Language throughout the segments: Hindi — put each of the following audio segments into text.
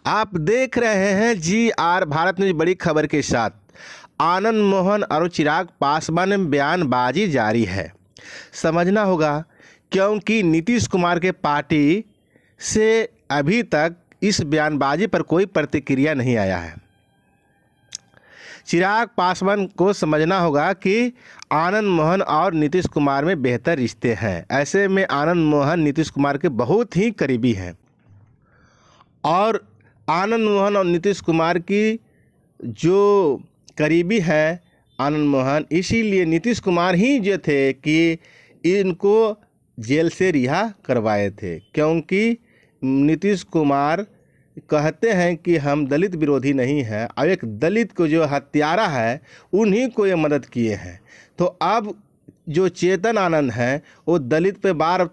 आप देख रहे हैं GR भारत न्यूज बड़ी खबर के साथ। आनंद मोहन और चिराग पासवान में बयानबाजी जारी है। समझना होगा क्योंकि नीतीश कुमार के पार्टी से अभी तक इस बयानबाजी पर कोई प्रतिक्रिया नहीं आया है। चिराग पासवान को समझना होगा कि आनंद मोहन और नीतीश कुमार में बेहतर रिश्ते हैं। ऐसे में आनंद मोहन नीतीश कुमार के बहुत ही करीबी हैं और आनंद मोहन और नीतीश कुमार की जो करीबी है आनंद मोहन, इसीलिए नीतीश कुमार ही जो थे कि इनको जेल से रिहा करवाए थे, क्योंकि नीतीश कुमार कहते हैं कि हम दलित विरोधी नहीं हैं और एक दलित को जो हत्यारा है उन्हीं को ये मदद किए हैं। तो अब जो चेतन आनंद हैं वो दलित पे बार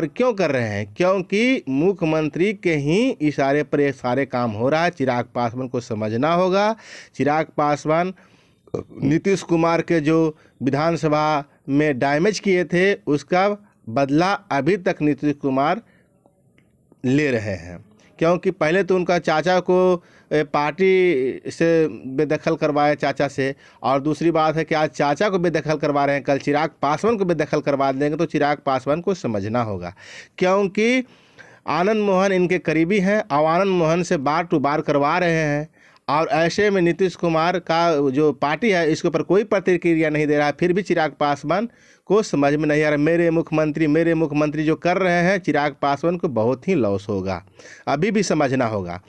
क्यों कर रहे हैं? क्योंकि मुख्यमंत्री के ही इशारे पर ये सारे काम हो रहा है। चिराग पासवान को समझना होगा, चिराग पासवान नीतीश कुमार के जो विधानसभा में डैमेज किए थे उसका बदला अभी तक नीतीश कुमार ले रहे हैं। क्योंकि पहले तो उनका चाचा को पार्टी से बेदखल करवाया चाचा से, और दूसरी बात है कि आज चाचा को बेदखल करवा रहे हैं, कल चिराग पासवान को बेदखल करवा देंगे। तो चिराग पासवान को समझना होगा क्योंकि आनंद मोहन इनके करीबी हैं और आनंद मोहन से बार टू बार करवा रहे हैं। और ऐसे में नीतीश कुमार का जो पार्टी है इसके ऊपर कोई प्रतिक्रिया नहीं दे रहा है। फिर भी चिराग पासवान को समझ में नहीं आ रहा, मेरे मुख्यमंत्री जो कर रहे हैं, चिराग पासवान को बहुत ही लॉस होगा, अभी भी समझना होगा।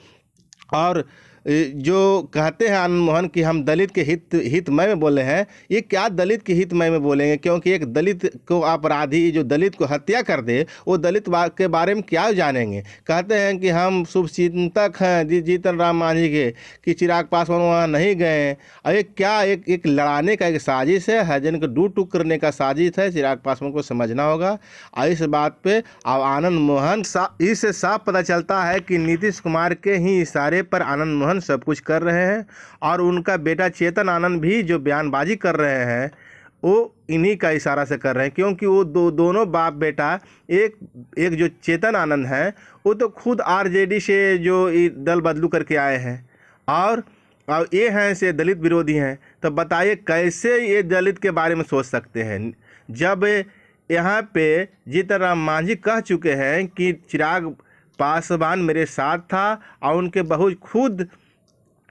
और जो कहते हैं आनंद मोहन कि हम दलित के हितमय में बोले हैं, ये क्या दलित के हितमय में बोलेंगे? क्योंकि एक दलित को अपराधी जो दलित को हत्या कर दे वो दलित के बारे में क्या जानेंगे? कहते हैं कि हम शुभचिंतक हैं जीतन राम मांझी के, कि पासवान वहाँ नहीं गए। और ये क्या एक लड़ाने का एक साजिश है, हरिजन को डू टूक करने का साजिश है। चिराग पासवान को समझना होगा। और इस बात पे अब आनंद मोहन इससे साफ पता चलता है कि नीतीश कुमार के ही इशारे पर आनंद मोहन सब कुछ कर रहे हैं। और उनका बेटा चेतन आनंद भी जो बयानबाजी कर रहे हैं वो इन्हीं का इशारा से कर रहे हैं, क्योंकि वो दोनों बाप बेटा, एक जो चेतन आनंद है वो तो खुद आरजेडी से जो दल बदलू करके आए हैं और ये हैं से दलित विरोधी हैं। तो बताइए कैसे ये दलित के बारे में सोच सकते हैं, जब यहाँ पे जीतन राम मांझी कह चुके हैं कि चिराग पासवान मेरे साथ था। और उनके बहू खुद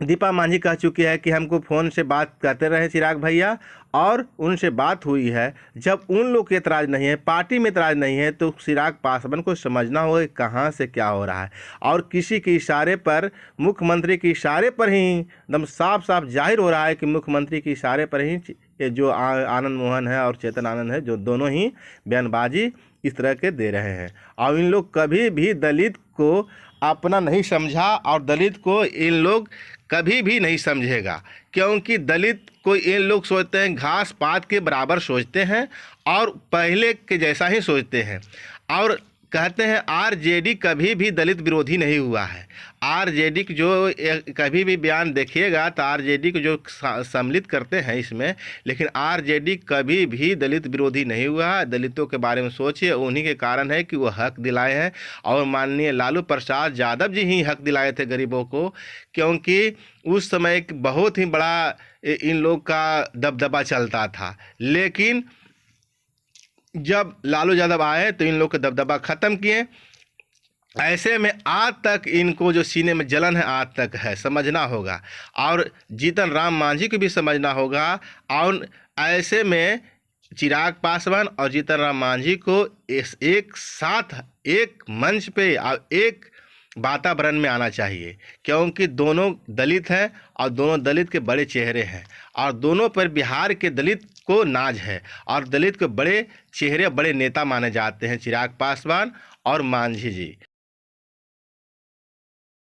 दीपा मांझी कह चुकी है कि हमको फ़ोन से बात करते रहे चिराग भैया, और उनसे बात हुई है। जब उन लोग के एतराज़ नहीं है, पार्टी में एतराज़ नहीं है, तो चिराग पासवान को समझना होगा कि कहाँ से क्या हो रहा है। और किसी के इशारे पर, मुख्यमंत्री के इशारे पर ही एकदम साफ साफ जाहिर हो रहा है कि मुख्यमंत्री के इशारे पर ही ये जो आनंद मोहन है और चेतन आनंद है, जो दोनों ही बयानबाजी इस तरह के दे रहे हैं। और इन लोग कभी भी दलित को अपना नहीं समझा और दलित को इन लोग कभी भी नहीं समझेगा, क्योंकि दलित को इन लोग सोचते हैं घास पात के बराबर सोचते हैं और पहले के जैसा ही सोचते हैं। और कहते हैं आरजेडी कभी भी दलित विरोधी नहीं हुआ है। आरजेडी की जो कभी भी बयान देखिएगा तो आरजेडी को जो सम्मिलित करते हैं इसमें, लेकिन आरजेडी कभी भी दलित विरोधी नहीं हुआ है। दलितों के बारे में सोचिए, उन्हीं के कारण है कि वो हक दिलाए हैं। और माननीय लालू प्रसाद यादव जी ही हक दिलाए थे गरीबों को, क्योंकि उस समय एक बहुत ही बड़ा इन लोग का दबदबा चलता था। लेकिन जब लालू यादव आए तो इन लोग का दबदबा ख़त्म किए। ऐसे में आज तक इनको जो सीने में जलन है आज तक है, समझना होगा। और जीतन राम मांझी को भी समझना होगा। और ऐसे में चिराग पासवान और जीतन राम मांझी को एक साथ एक मंच पे और एक वातावरण में आना चाहिए, क्योंकि दोनों दलित हैं और दोनों दलित के बड़े चेहरे हैं और दोनों पर बिहार के दलित को नाज है और दलित के बड़े चेहरे, बड़े नेता माने जाते हैं चिराग पासवान और मांझी जी।